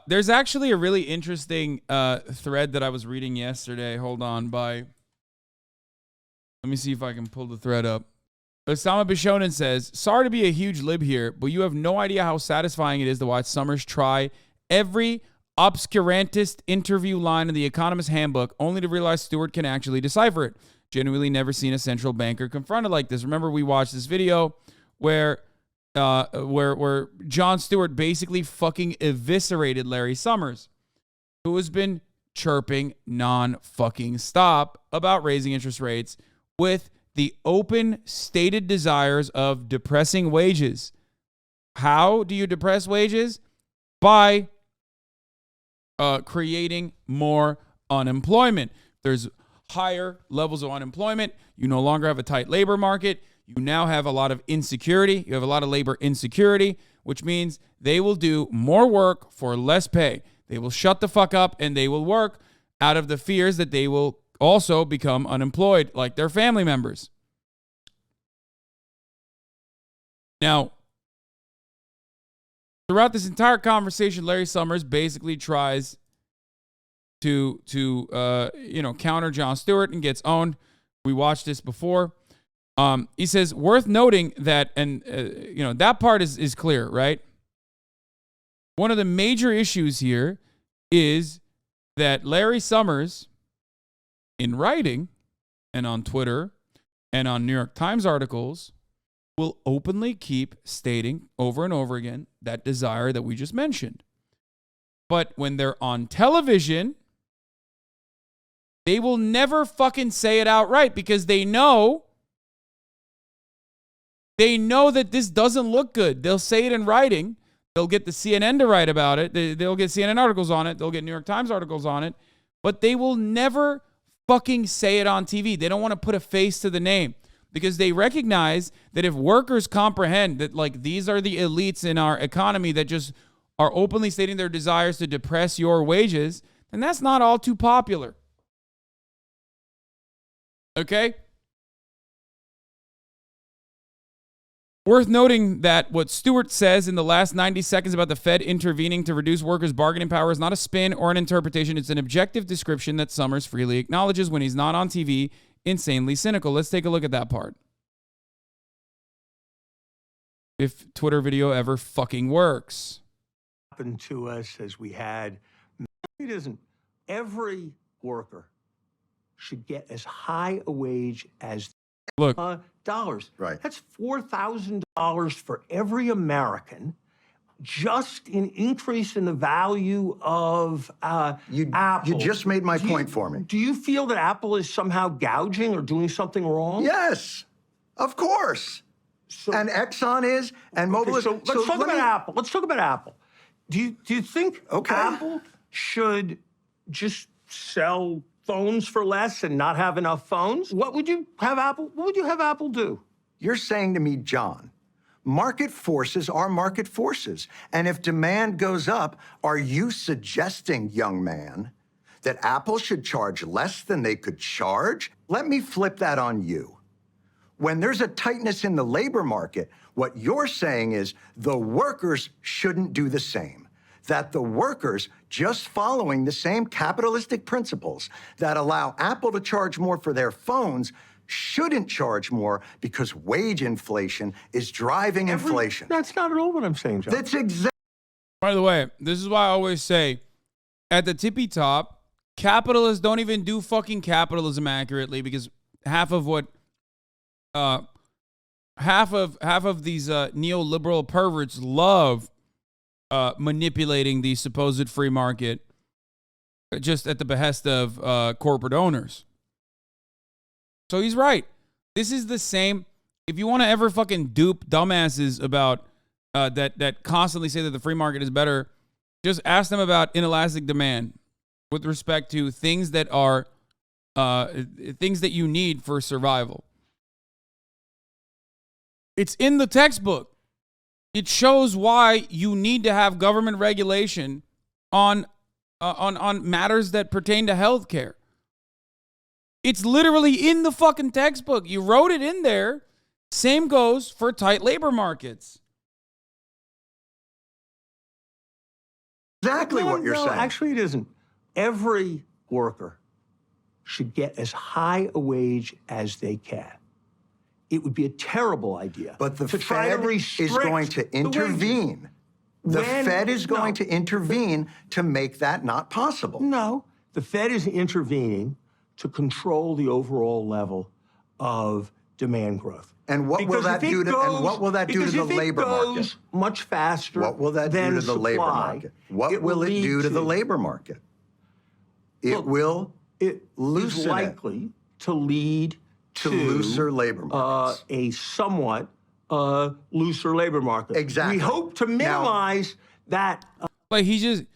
There's actually a really interesting thread that I was reading yesterday. Hold on, let me see if I can pull the thread up. Osama Bishonen says, sorry to be a huge lib here, but you have no idea how satisfying it is to watch Summers try every obscurantist interview line in the Economist Handbook, only to realize Stewart can actually decipher it. Genuinely never seen a central banker confronted like this. Remember, we watched this video where Jon Stewart basically fucking eviscerated Larry Summers, who has been chirping non-fucking stop about raising interest rates with the open stated desires of depressing wages. How do you depress wages? By creating more unemployment. There's higher levels of unemployment. You no longer have a tight labor market. You now have a lot of insecurity. You have a lot of labor insecurity, which means they will do more work for less pay. They will shut the fuck up and they will work out of the fears that they will also become unemployed like their family members. Now, throughout this entire conversation, Larry Summers basically tries to counter Jon Stewart and gets owned. We watched this before. He says, worth noting that, and that part is clear, right? One of the major issues here is that Larry Summers, in writing and on Twitter and on New York Times articles, will openly keep stating over and over again that desire that we just mentioned. But when they're on television, they will never fucking say it outright because they know that this doesn't look good. They'll say it in writing. They'll get the CNN to write about it. They'll get CNN articles on it. They'll get New York Times articles on it. But they will never fucking say it on TV. They don't want to put a face to the name because they recognize that if workers comprehend that, like, these are the elites in our economy that just are openly stating their desires to depress your wages, then that's not all too popular. Okay? Worth noting that what Stewart says in the last 90 seconds about the Fed intervening to reduce workers' bargaining power is not a spin or an interpretation. It's an objective description that Summers freely acknowledges when he's not on TV, insanely cynical. Let's take a look at that part. If Twitter video ever fucking works. Happened to us as we had, it isn't. Every worker should get as high a wage as Look, dollars. Right. That's $4,000 for every American, just in increase in the value of Apple. You just made my point for me. Do you feel that Apple is somehow gouging or doing something wrong? Yes, of course. So, and Exxon is, and Mobil is. So let's talk about Apple. Let's talk about Apple. Do you think Apple should just sell phones for less and not have enough phones? What would you have Apple do? You're saying to me, John, market forces are market forces. And if demand goes up, are you suggesting, young man, that Apple should charge less than they could charge? Let me flip that on you. When there's a tightness in the labor market, what you're saying is the workers shouldn't do the same. That the workers, just following the same capitalistic principles that allow Apple to charge more for their phones, shouldn't charge more because wage inflation is driving inflation. That's not at all what I'm saying, John. That's exactly. by the way, this is why I always say at the tippy top, capitalists don't even do fucking capitalism accurately because half of what half of these neoliberal perverts love manipulating the supposed free market just at the behest of corporate owners. So he's right. This is the same. If you want to ever fucking dupe dumbasses about that constantly say that the free market is better, just ask them about inelastic demand with respect to things that are things that you need for survival. It's in the textbook. It shows why you need to have government regulation on matters that pertain to healthcare. It's literally in the fucking textbook. You wrote it in there. Same goes for tight labor markets. exactly what you're saying. Actually, it isn't. Every worker should get as high a wage as they can. It would be a terrible idea. But the to try Fed to is going to intervene. The Fed is going to intervene to make that not possible. No, the Fed is intervening to control the overall level of demand growth. And what will that do to the labor market? Much faster. What will that do to the labor market? What will it do to the labor market? It will loosen is likely to lead to looser labor markets. A somewhat looser labor market. Exactly. We hope to minimize that. Like he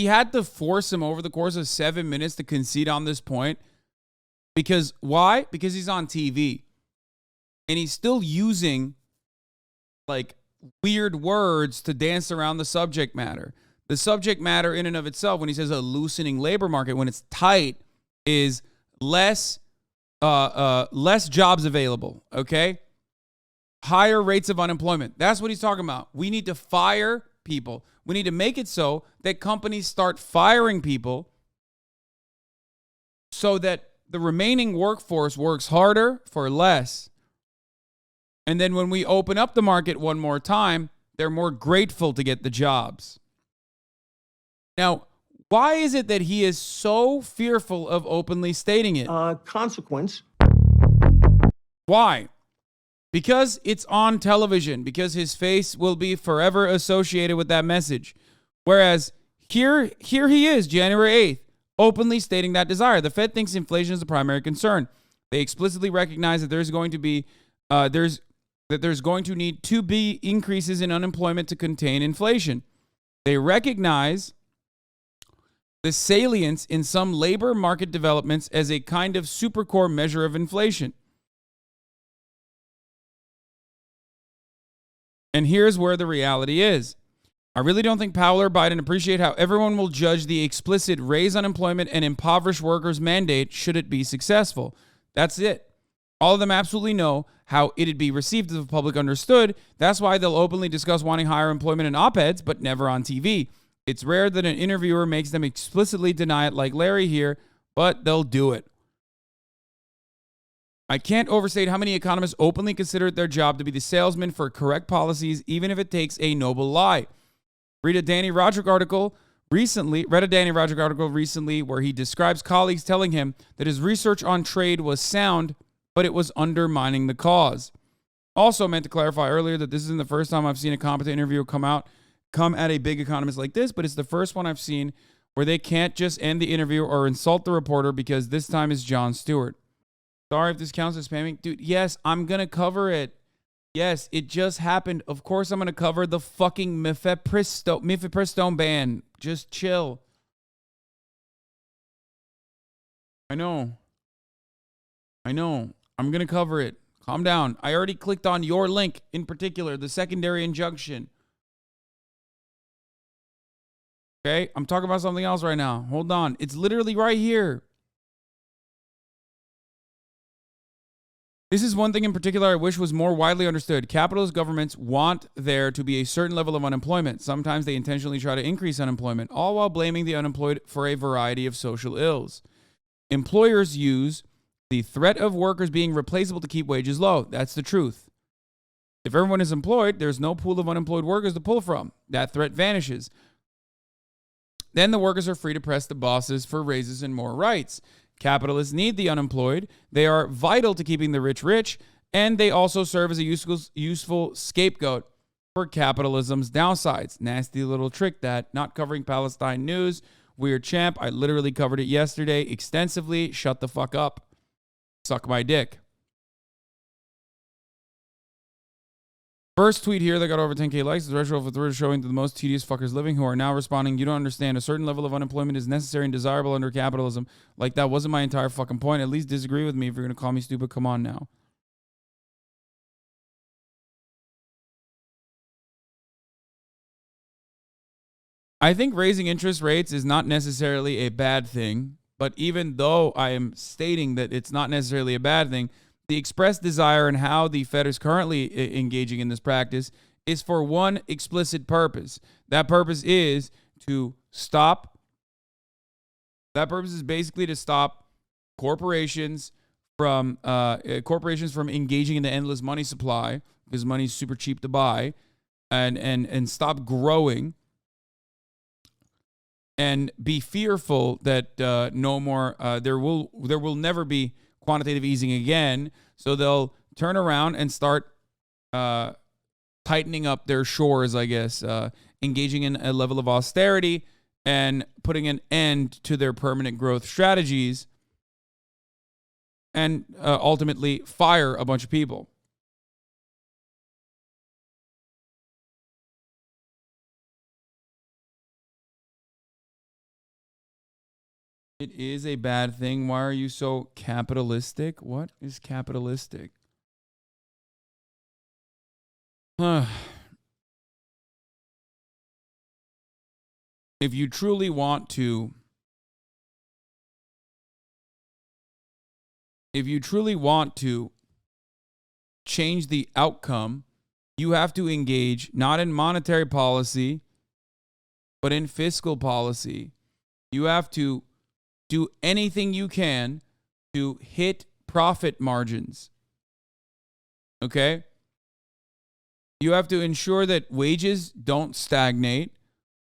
had to force him over the course of 7 minutes to concede on this point. Because why? Because he's on TV. And he's still using like weird words to dance around the subject matter. The subject matter in and of itself, when he says a loosening labor market, when it's tight, is less jobs available, okay? Higher rates of unemployment. That's what he's talking about. We need to fire people. We need to make it so that companies start firing people so that the remaining workforce works harder for less. And then when we open up the market one more time, they're more grateful to get the jobs. Now, why is it that he is so fearful of openly stating it? Consequence. Why? Because it's on television, because his face will be forever associated with that message. Whereas here he is, January 8th, openly stating that desire. The Fed thinks inflation is the primary concern. They explicitly recognize that there's going to need to be increases in unemployment to contain inflation. They recognize the salience in some labor market developments as a kind of supercore measure of inflation. And here's where the reality is. I really don't think Powell or Biden appreciate how everyone will judge the explicit raise unemployment and impoverish workers mandate should it be successful. That's it. All of them absolutely know how it'd be received if the public understood. That's why they'll openly discuss wanting higher employment in op-eds, but never on TV. It's rare that an interviewer makes them explicitly deny it like Larry here, but they'll do it. I can't overstate how many economists openly consider it their job to be the salesman for correct policies, even if it takes a noble lie. Read a Danny Roderick article recently where he describes colleagues telling him that his research on trade was sound, but it was undermining the cause. Also meant to clarify earlier that this isn't the first time I've seen a competent interviewer come at a big economist like this, but it's the first one I've seen where they can't just end the interview or insult the reporter because this time is Jon Stewart. Sorry if this counts as spamming. Dude, yes, I'm going to cover it. Yes, it just happened. Of course I'm going to cover the fucking mifepristone ban. Just chill. I know. I'm going to cover it. Calm down. I already clicked on your link in particular, the secondary injunction. Okay, I'm talking about something else right now. Hold on. It's literally right here. This is one thing in particular I wish was more widely understood. Capitalist governments want there to be a certain level of unemployment. Sometimes they intentionally try to increase unemployment, all while blaming the unemployed for a variety of social ills. Employers use the threat of workers being replaceable to keep wages low. That's the truth. If everyone is employed, there's no pool of unemployed workers to pull from. That threat vanishes. Then the workers are free to press the bosses for raises and more rights. Capitalists need the unemployed. They are vital to keeping the rich rich, and they also serve as a useful scapegoat for capitalism's downsides. Nasty little trick that. Not covering Palestine news. Weird champ. I literally covered it yesterday extensively. Shut the fuck up. Suck my dick. First tweet here that got over 10K likes is retro for Twitter showing to the most tedious fuckers living who are now responding, you don't understand. A certain level of unemployment is necessary and desirable under capitalism. Like, that wasn't my entire fucking point. At least disagree with me if you're going to call me stupid. Come on now. I think raising interest rates is not necessarily a bad thing, but even though I am stating that it's not necessarily a bad thing, the expressed desire and how the Fed is currently engaging in this practice is for one explicit purpose. That purpose is to stop. That purpose is basically to stop corporations from engaging in the endless money supply, because money is super cheap to buy, and stop growing, and be fearful that no more there will never be quantitative easing again. So they'll turn around and start tightening up their shores, I guess, engaging in a level of austerity and putting an end to their permanent growth strategies, and ultimately fire a bunch of people. It is a bad thing. Why are you so capitalistic? What is capitalistic? If you truly want to change the outcome, you have to engage not in monetary policy, but in fiscal policy. You have to do anything you can to hit profit margins. Okay? You have to ensure that wages don't stagnate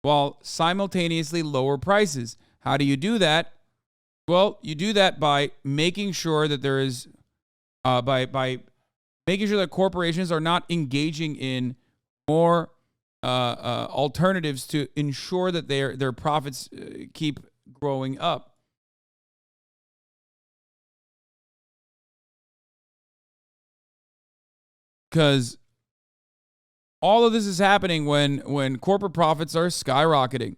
while simultaneously lower prices. How do you do that? Well, you do that by making sure that there is, by making sure that corporations are not engaging in more alternatives to ensure that their profits keep growing up. Because all of this is happening when corporate profits are skyrocketing.